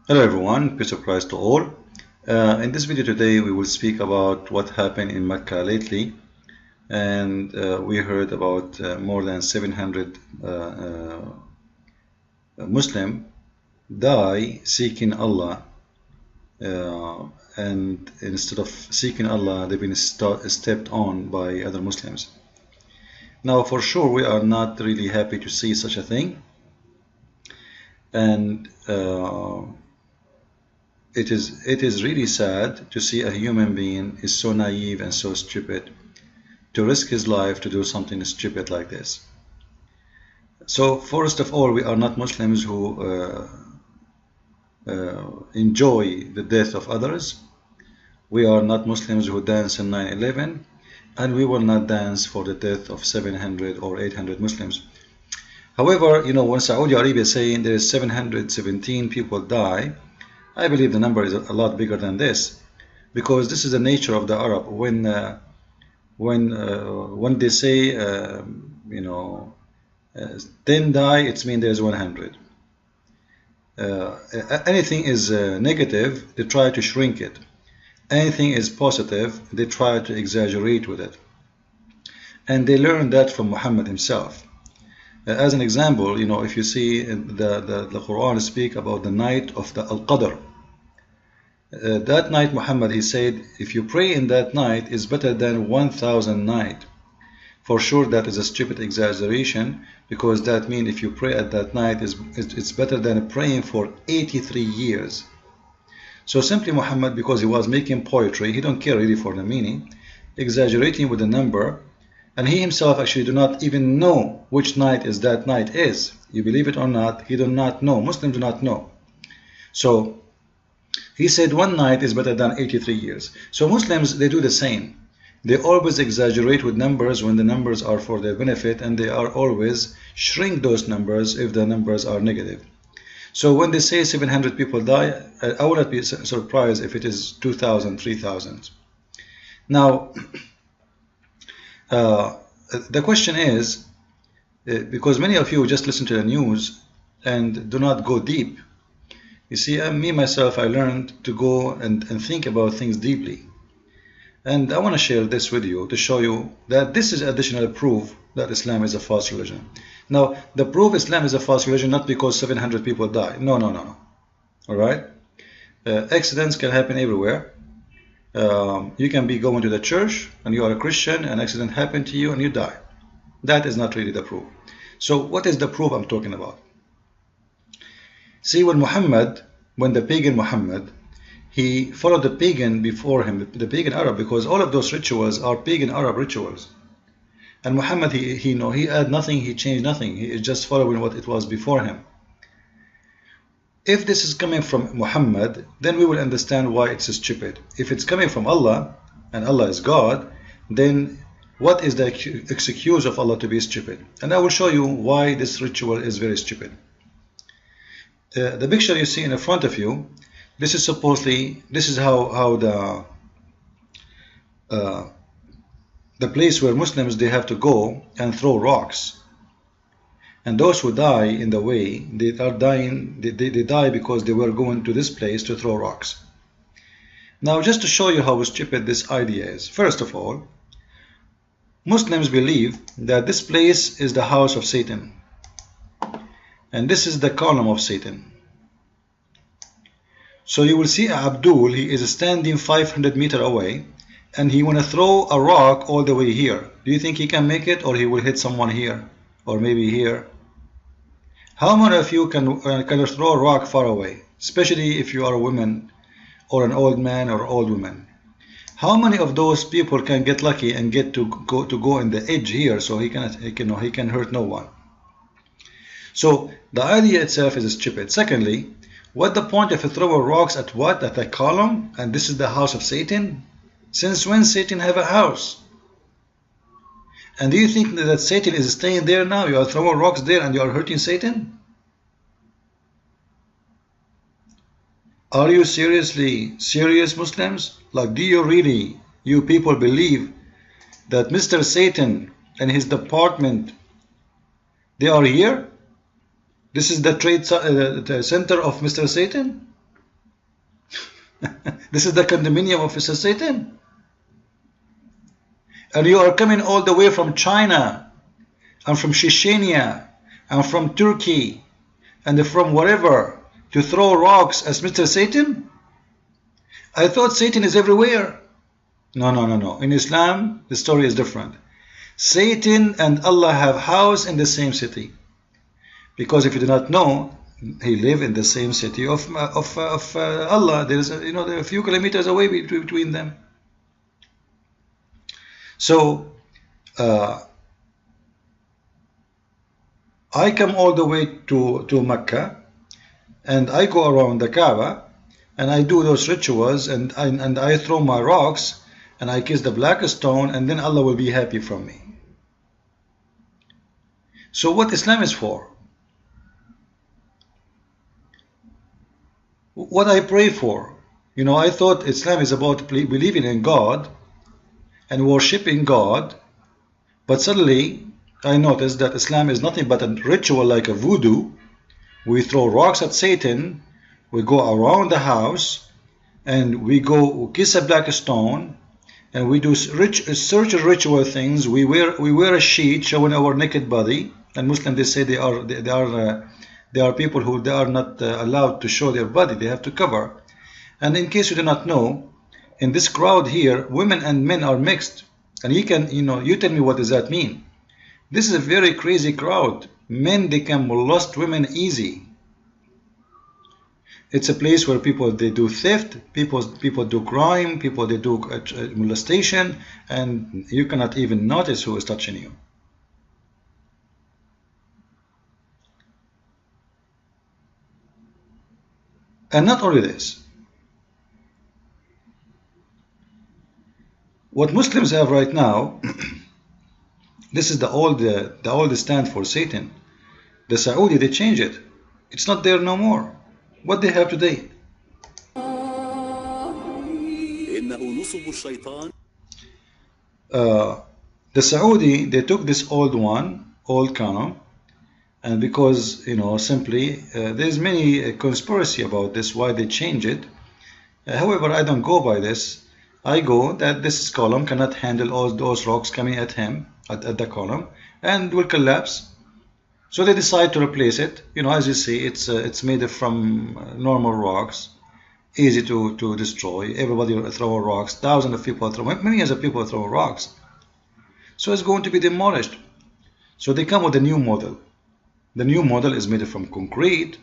Hello everyone, peace of Christ to all. In this video today we will speak about what happened in Mecca lately, and we heard about more than 700 Muslim die seeking Allah, and instead of seeking Allah they've been stepped on by other Muslims. Now for sure we are not really happy to see such a thing, and it is really sad to see a human being is so naive and so stupid to risk his life to do something stupid like this. So first of all, we are not Muslims who enjoy the death of others. We are not Muslims who dance in 9/11, and we will not dance for the death of 700 or 800 Muslims. However, when Saudi Arabia is saying there is 717 people die, I believe the number is a lot bigger than this, because this is the nature of the Arab. When they say 10 die, it means there's 100. Anything is negative, they try to shrink it. Anything is positive, they try to exaggerate with it. And they learned that from Muhammad himself. As an example, if you see the Quran speak about the night of the Al-Qadr. That night, Muhammad, he said, if you pray in that night, is better than 1,000 nights. For sure, that is a stupid exaggeration, because that means if you pray at that night, it's better than praying for 83 years. So simply Muhammad, because he was making poetry, he don't care really for the meaning, exaggerating with the number, and he himself actually do not even know which night is that night is. You believe it or not, he do not know. Muslims do not know. So he said one night is better than 83 years. So Muslims, they do the same. They always exaggerate with numbers when the numbers are for their benefit, and they are always shrink those numbers if the numbers are negative. So when they say 700 people die, I will not be surprised if it is 2,000, 3,000. Now, the question is, because many of you just listen to the news and do not go deep. You see, me myself, I learned to go and think about things deeply. And I want to share this with you to show you that this is additional proof that Islam is a false religion. Now, the proof Islam is a false religion not because 700 people die. No. All right? Accidents can happen everywhere. You can be going to the church and you are a Christian, an accident happened to you and you die. That is not really the proof. So what is the proof I'm talking about? See, when the pagan Muhammad, he followed the pagan before him, the pagan Arab, because all of those rituals are pagan Arab rituals. And Muhammad, he added nothing, he changed nothing. He is just following what it was before him. If this is coming from Muhammad, then we will understand why it's stupid. If it's coming from Allah, and Allah is God, then what is the excuse of Allah to be stupid? And I will show you why this ritual is very stupid. The picture you see in front of you, this is how the place where Muslims, they have to go and throw rocks. And those who die in the way, they are dying, they die because they were going to this place to throw rocks. Now, just to show you how stupid this idea is, first of all, Muslims believe that this place is the house of Satan. And this is the column of Satan. So you will see Abdul, he is standing 500 meters away, and he want to throw a rock all the way here. Do you think he can make it, or he will hit someone here, or maybe here? How many of you can throw a rock far away, especially if you are a woman, or an old man or old woman? How many of those people can get lucky and get to go in the edge here, so he can hurt no one? So the idea itself is stupid. Secondly, what the point of throwing rocks at what? At a column? And this is the house of Satan? Since when Satan have a house? And do you think that Satan is staying there now? You are throwing rocks there and you are hurting Satan? Are you seriously serious, Muslims? Like, do you really, you people, believe that Mr. Satan and his department, they are here? This is the trade center of Mr. Satan? This is the condominium of Mr. Satan. And you are coming all the way from China, and from Chechnya, and from Turkey, and from wherever, to throw rocks as Mr. Satan? I thought Satan is everywhere. No, no, no, no. In Islam, the story is different. Satan and Allah have house in the same city. Because if you do not know, he live in the same city of Allah. There is, there are a few kilometers away between them. So, I come all the way to Mecca, and I go around the Kaaba, and I do those rituals, and I throw my rocks, and I kiss the black stone, and then Allah will be happy from me. So what Islam is for? What I pray for? I thought Islam is about believing in God and worshipping God, but suddenly I noticed that Islam is nothing but a ritual like a voodoo. We throw rocks at Satan, we go around the house, and we go kiss a black stone, and we do search ritual things. We wear a sheet showing our naked body, and Muslims, they say they are people who they are not allowed to show their body. They have to cover. And in case you do not know, in this crowd here, women and men are mixed. And you tell me, what does that mean? This is a very crazy crowd. Men, they can molest women easy. It's a place where people, they do theft, people do crime, people, they do molestation, and you cannot even notice who is touching you. And not only this, what Muslims have right now, this is the old stand for Satan. The Saudi, they change it. It's not there no more. What they have today? The Saudi, they took this old column, and because simply there's many conspiracy about this, why they change it. However, I don't go by this. I go that this column cannot handle all those rocks coming at him at the column, and will collapse. So they decide to replace it. As you see, it's made from normal rocks, easy to destroy. Everybody throw rocks. Thousands of people throw, millions of people throw rocks. So it's going to be demolished. So they come with a new model. The new model is made from concrete.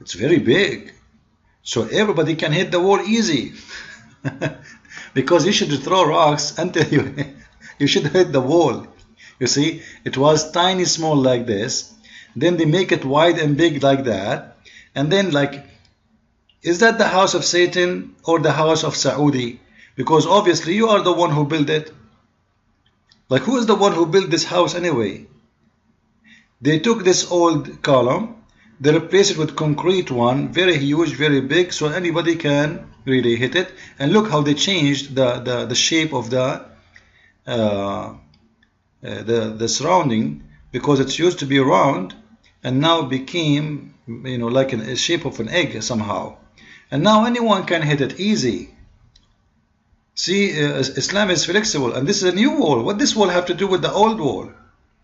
It's very big, so everybody can hit the wall easy. Because you should throw rocks until you should hit the wall. You see, it was tiny, small like this. Then they make it wide and big like that. And then, is that the house of Satan or the house of Saudi? Because obviously you are the one who built it. Who is the one who built this house anyway? They took this old column, they replaced it with concrete one, very huge, very big, so anybody can really hit it. And look how they changed the shape of the surrounding, because it used to be round and now became like a shape of an egg somehow. And now anyone can hit it easy. See, Islam is flexible, and this is a new wall. What this wall have to do with the old wall?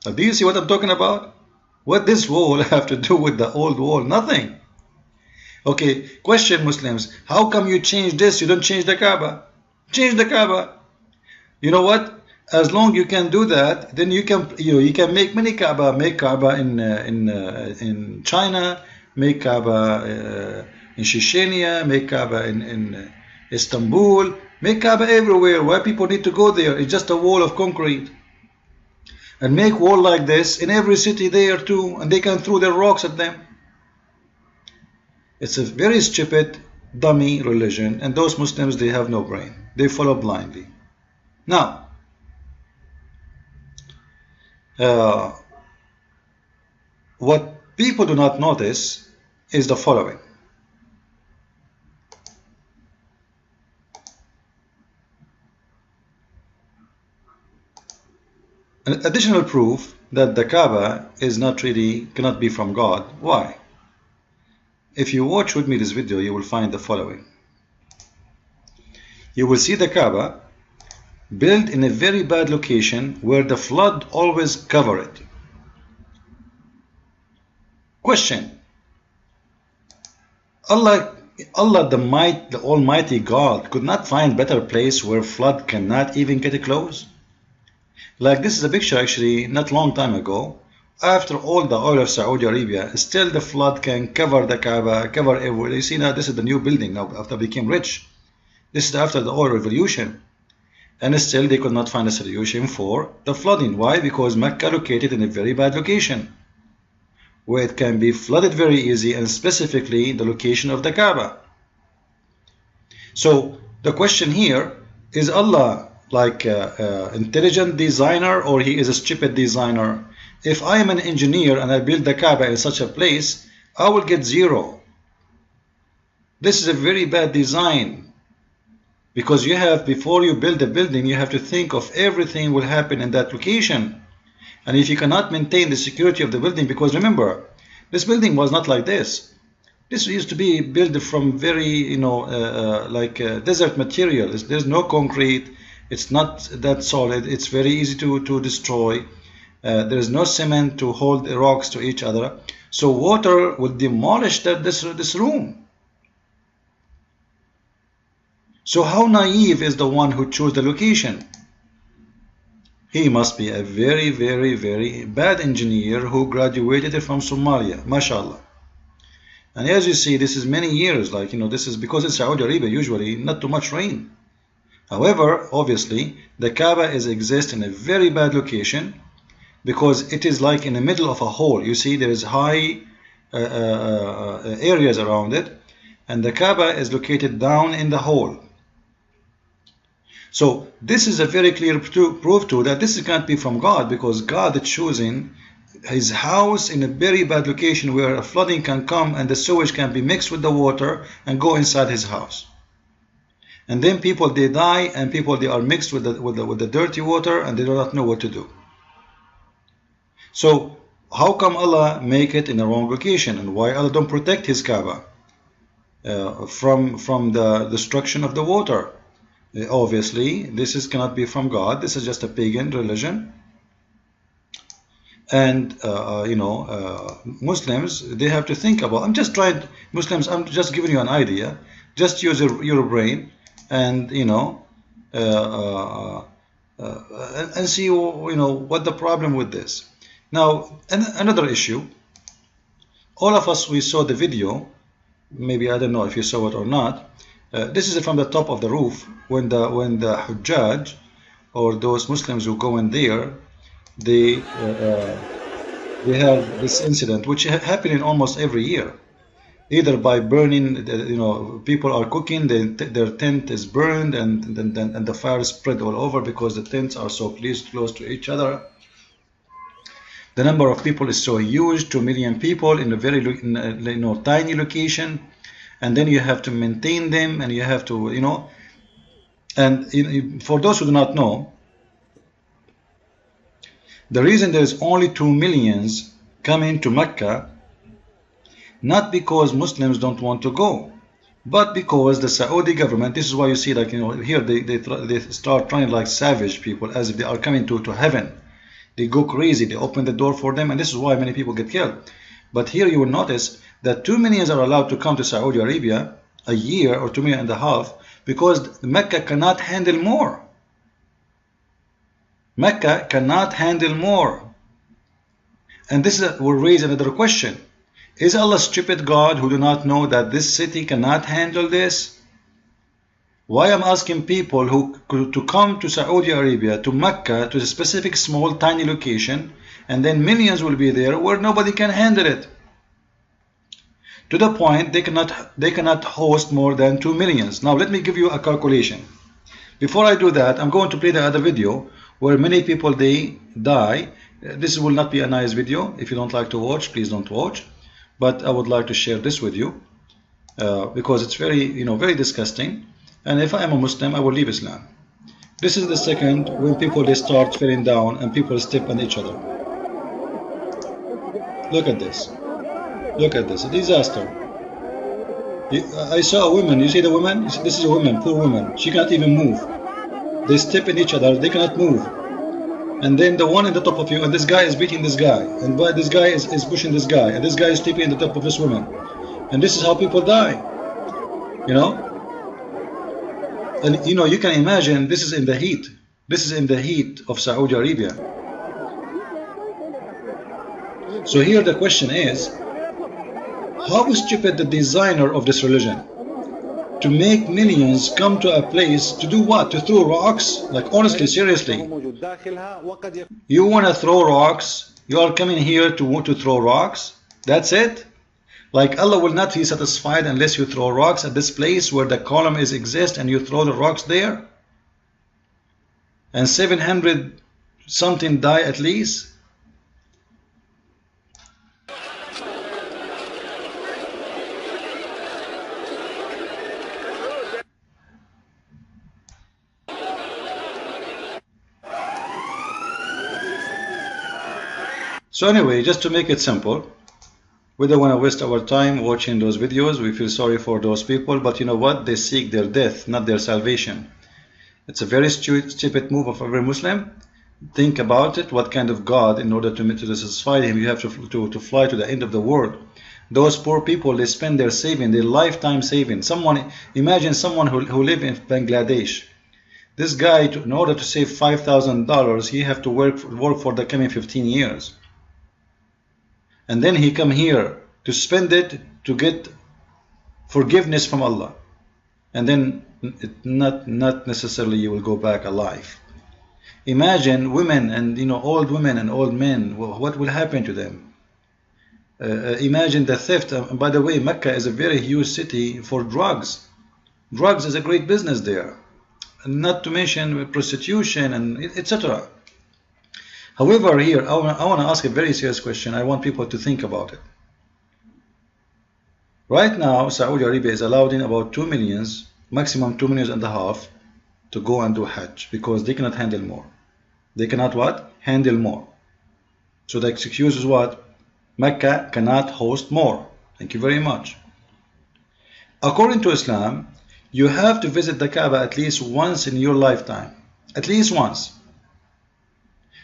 Do you see what I'm talking about? What this wall have to do with the old wall? Nothing. Okay, question, Muslims. How come you change this? You don't change the Kaaba. Change the Kaaba. You know what? As long you can do that, then you can make many Kaaba. Make Kaaba in China. Make Kaaba in Chechnya. Make Kaaba in Istanbul. Make Kaaba everywhere. Why people need to go there? It's just a wall of concrete. And make wall like this in every city there too, and they can throw their rocks at them. It's a very stupid, dummy religion, and those Muslims, they have no brain. They follow blindly. Now, what people do not notice is the following. An additional proof that the Kaaba is cannot be from God. Why? If you watch with me this video, you will find the following. you will see the Kaaba built in a very bad location where the flood always covered it. Question: Allah the Almighty God could not find better place where flood cannot even get close? Like this is a picture actually not long time ago. After all the oil of Saudi Arabia, still the flood can cover the Kaaba, cover everywhere. You see now this is the new building now after they became rich. This is after the oil revolution. And still they could not find a solution for the flooding. Why? Because Mecca located in a very bad location, where it can be flooded very easy, and specifically the location of the Kaaba. So the question here, is Allah like an intelligent designer or he is a stupid designer? If I am an engineer and I build the Kaaba in such a place, I will get 0. This is a very bad design, because you have, before you build a building, you have to think of everything will happen in that location. And if you cannot maintain the security of the building, because remember, this building was not like this. This used to be built from very, desert material. There's no concrete. It's not that solid. It's very easy to destroy. There's no cement to hold the rocks to each other. So water will demolish this room. So how naive is the one who chose the location? He must be a very, very, very bad engineer who graduated from Somalia, mashallah. And as you see, this is many years, this is because in Saudi Arabia usually not too much rain. However, obviously, the Kaaba exists in a very bad location because it is like in the middle of a hole. You see, there is high areas around it, and the Kaaba is located down in the hole. So this is a very clear proof to that this can't be from God, because God is choosing his house in a very bad location where a flooding can come and the sewage can be mixed with the water and go inside his house. And then people, they die, and people, they are mixed with the dirty water, and they do not know what to do. So how come Allah make it in the wrong location, and why Allah don't protect his Kaaba from the destruction of the water? Obviously, this cannot be from God. This is just a pagan religion. And Muslims, they have to think about. I'm just giving you an idea. Just use your brain, and and see what the problem with this. Now, another issue. All of us, we saw the video. Maybe I don't know if you saw it or not. This is from the top of the roof when the Hujjaj, or those Muslims who go in there, they have this incident which happens in almost every year, either by burning. People are cooking, their tent is burned, and the fire spread all over because the tents are so close to each other. The number of people is so huge, 2 million people in a very tiny location. And then you have to maintain them, and you have to, and for those who do not know, the reason there is only 2 millions coming to Mecca, not because Muslims don't want to go, but because the Saudi government, this is why you see, here they start trying like savage people, as if they are coming to heaven. They go crazy, they open the door for them, and this is why many people get killed. But here you will notice that 2 millions are allowed to come to Saudi Arabia a year, or 2.5 million, because Mecca cannot handle more. Mecca cannot handle more. And this will raise another question. Is Allah a stupid God who do not know that this city cannot handle this? Why I'm asking people to come to Saudi Arabia, to Mecca, to a specific small tiny location, and then millions will be there where nobody can handle it. To the point they cannot host more than 2 millions. Now let me give you a calculation. Before I do that, I'm going to play the other video where many people, they die. This will not be a nice video. If you don't like to watch, please don't watch. But I would like to share this with you because it's very, very disgusting. And if I am a Muslim, I will leave Islam. This is the second when people, they start falling down and people step on each other. Look at this. Look at this, a disaster. I saw a woman. You see the woman? This is a woman, poor woman. She cannot even move. They step in each other. They cannot move. And then the one in the top of you, and this guy is beating this guy, and this guy is pushing this guy, and this guy is sleeping in the top of this woman. And this is how people die. You know? And you know, you can imagine this is in the heat. This is in the heat of Saudi Arabia. So here the question is, how stupid the designer of this religion to make millions come to a place to do what? To throw rocks? Like honestly, seriously. You want to throw rocks? You are coming here to throw rocks? That's it? Like Allah will not be satisfied unless you throw rocks at this place where the column is exist and you throw the rocks there? And 700 something die at least? So anyway, just to make it simple, we don't want to waste our time watching those videos. We feel sorry for those people, but you know what? They seek their death, not their salvation. It's a very stupid move of every Muslim. Think about it. What kind of God, in order to satisfy him, you have to fly to the end of the world. Those poor people, they spend their saving, their lifetime saving. Imagine someone who live in Bangladesh. This guy, in order to save $5,000, he have to work for the coming 15 years. And then he come here to spend it to get forgiveness from Allah. And then not necessarily you will go back alive. Imagine women and old women and old men. What will happen to them? Imagine the theft. By the way, Mecca is a very huge city for drugs. Drugs is a great business there. Not to mention prostitution and etc. However, here I want to ask a very serious question. I want people to think about it. Right now, Saudi Arabia is allowed in about 2 millions, maximum 2.5 million, to go and do Hajj because they cannot handle more. They cannot what? Handle more. So the excuse is what? Mecca cannot host more. Thank you very much. According to Islam, you have to visit the Kaaba at least once in your lifetime. At least once.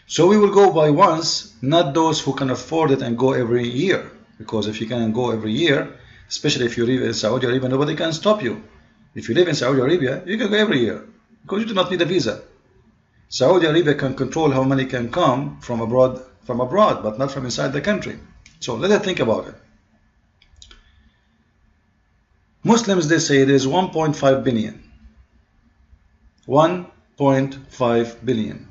So we will go by once, not those who can afford it and go every year. Because if you can go every year, especially if you live in Saudi Arabia, nobody can stop you. If you live in Saudi Arabia, you can go every year because you do not need a visa. Saudi Arabia can control how many can come from abroad, but not from inside the country. So let us think about it. Muslims, they say there is 1.5 billion. 1.5 billion.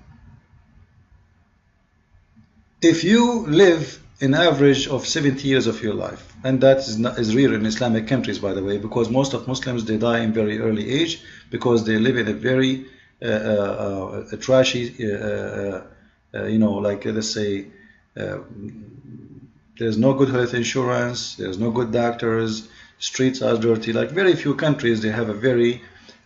If you live an average of 70 years of your life, and that is rare in Islamic countries, by the way, because most of Muslims, they die in very early age because they live in a very trashy, like let's say, there's no good health insurance, there's no good doctors, streets are dirty. Like very few countries, they have a very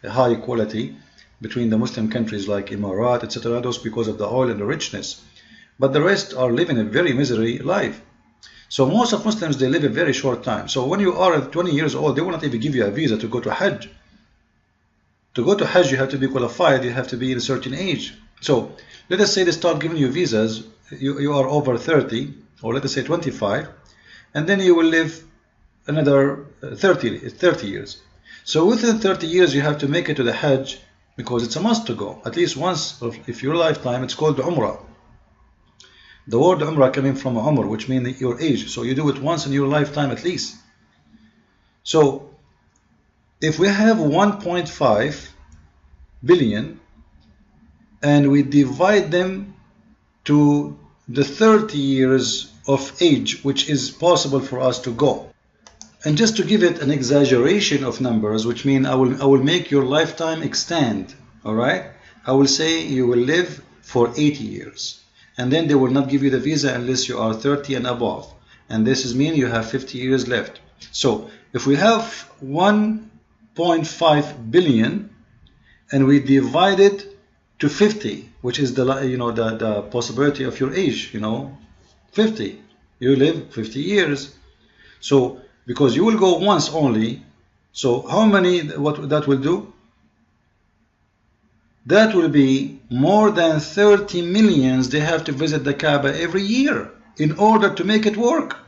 high quality between the Muslim countries like Emirat, etc. Those because of the oil and the richness. But the rest are living a very misery life. So most of Muslims, they live a very short time. So when you are 20 years old, they will not even give you a visa to go to Hajj. To go to Hajj, you have to be qualified, you have to be in a certain age. So let us say they start giving you visas, you are over 30, or let us say 25, and then you will live another 30 years. So within 30 years, you have to make it to the Hajj because it's a must to go. At least once, if your lifetime, it's called Umrah. The word Umrah coming from Umr, which means your age. So you do it once in your lifetime at least. So if we have 1.5 billion and we divide them to the 30 years of age which is possible for us to go, and just to give it an exaggeration of numbers, which means I will make your lifetime extend, all right? I will say you will live for 80 years. And then they will not give you the visa unless you are 30 and above. And this is mean you have 50 years left. So if we have 1.5 billion and we divide it to 50, which is the possibility of your age, 50, you live 50 years. So because you will go once only, So how many, what that will do? That will be more than 30 millions. They have to visit the Kaaba every year in order to make it work.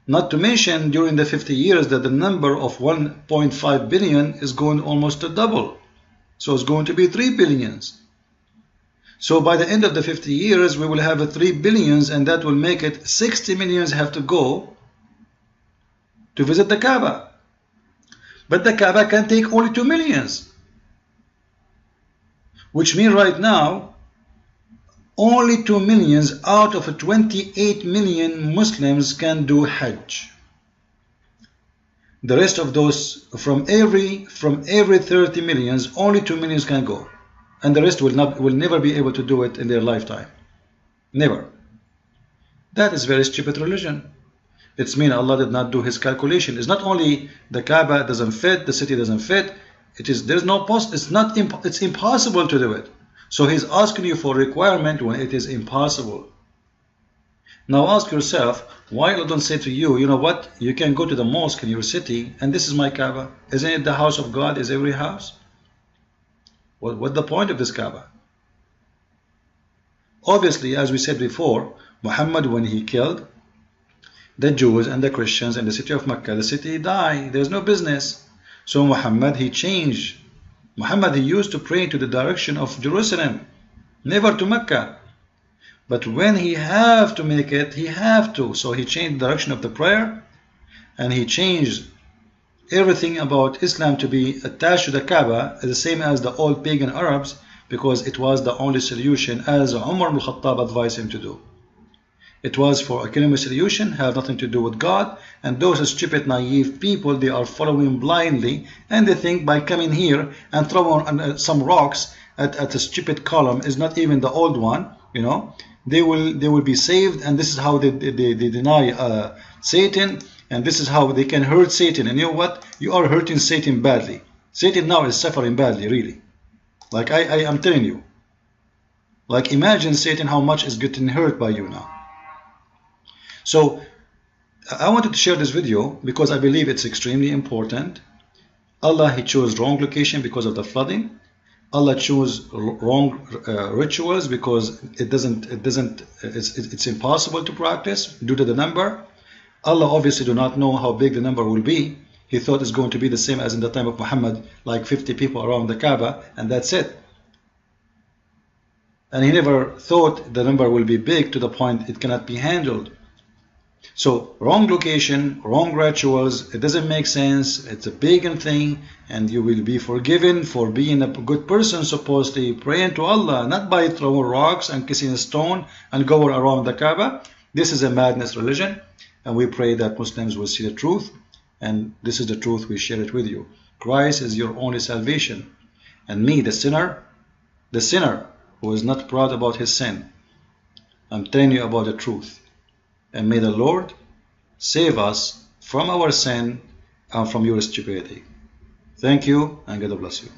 Not to mention during the 50 years that the number of 1.5 billion is going almost to double. So it's going to be 3 billions. So by the end of the 50 years, we will have a 3 billions, and that will make it 60 millions have to go to visit the Kaaba. But the Kaaba can take only 2 millions. Which means right now, only 2 millions out of 28 million Muslims can do Hajj. The rest of those, from every 30 millions, only 2 millions can go. And the rest will never be able to do it in their lifetime. Never. That is very stupid religion. It's mean Allah did not do his calculation. It's not only the Kaaba doesn't fit, the city doesn't fit. It's impossible to do it. So he's asking you for requirement when it is impossible. Now ask yourself, why Allah don't say to you, you know what, you can go to the mosque in your city, and this is my Kaaba. Isn't it the house of God? Is every house? What's the point of this Kaaba? Obviously, as we said before, Muhammad, when he killed the Jews and the Christians in the city of Mecca, the city died. There's no business. So Muhammad, he changed. Muhammad, he used to pray to the direction of Jerusalem, never to Mecca. But when he have to make it, he have to. So he changed the direction of the prayer, and he changed everything about Islam to be attached to the Kaaba, the same as the old pagan Arabs, because it was the only solution, as Umar ibn Khattab advised him to do. It was for economic solution, have nothing to do with God, and those stupid, naive people, they are following blindly, and they think by coming here and throwing some rocks at a stupid column, is not even the old one, you know, they will be saved, and this is how they deny Satan, and this is how they can hurt Satan. And you know what? You are hurting Satan badly. Satan now is suffering badly, really. Like I am telling you. Like imagine Satan how much is getting hurt by you now. So I wanted to share this video because I believe it's extremely important. Allah, he chose wrong location because of the flooding. Allah chose wrong rituals because it's impossible to practice due to the number. Allah obviously do not know how big the number will be. He thought it's going to be the same as in the time of Muhammad, like 50 people around the Kaaba, and that's it. And he never thought the number will be big to the point it cannot be handled. So wrong location, wrong rituals, it doesn't make sense. It's a pagan thing, and you will be forgiven for being a good person, supposedly praying to Allah, not by throwing rocks and kissing a stone and going around the Kaaba. This is a madness religion, and we pray that Muslims will see the truth, and this is the truth, we share it with you. Christ is your only salvation, and me, the sinner who is not proud about his sin, I'm telling you about the truth. And may the Lord save us from our sin and from your stupidity. Thank you, and God bless you.